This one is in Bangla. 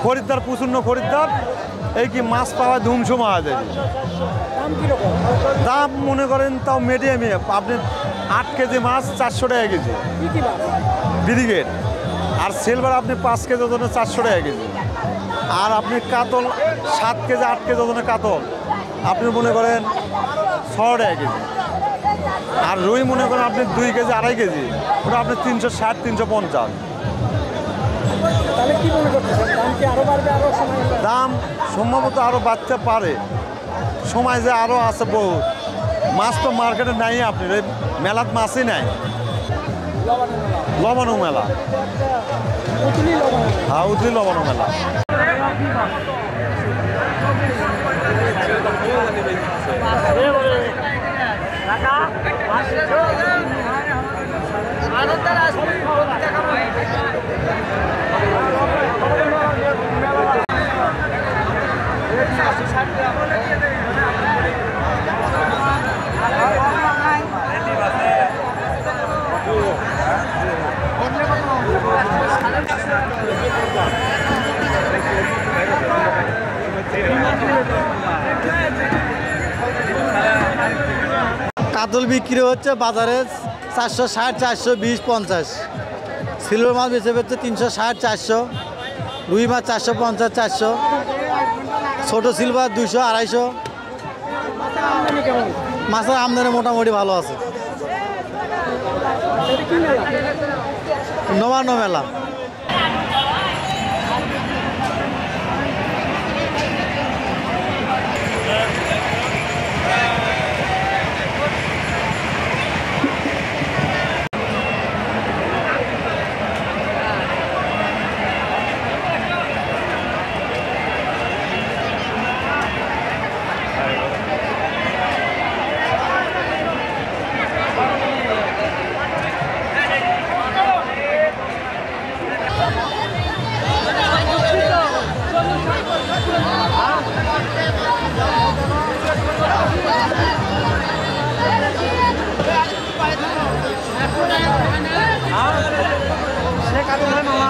খরিদ্দার প্রচুর খরিদ্দার, এই কি মাছ পাওয়া ধুমসুম হওয়া যায়। দাম মনে করেন তাও মিডিয়ামে, আপনি 8 কেজি মাছ 400 টাকা কেজি ব্রিগেড, আর সিলভার আপনি 5 কেজি ওজনে 400 টাকা কেজি, আর আপনি কাতল 7 কেজি 8 কেজি ওজনে কাতল আপনি মনে করেন 6 টাকা কেজি, আর রুই মনে করেন আপনি 2 কেজি 2.5 কেজি ওটা আপনি 360 350। দাম সম্ভবত আরো বাড়তে পারে, সময় যে আরো আছে বহুত। মাছ তো মার্কেটে নাই, আপনার মেলাত মাছই নাই। লবণ মেলা, হ্যাঁ উতলি লবণ মেলা। কাতল বিক্রি হচ্ছে বাজারে 460 420 50। সিলভার মাছ বেচে হচ্ছে 360 400, রুই মাছ 450 400, ছোট সিলভার 200 250। মাছের আমদানি মোটামুটি ভালো আছে। নবান্ন মেলা।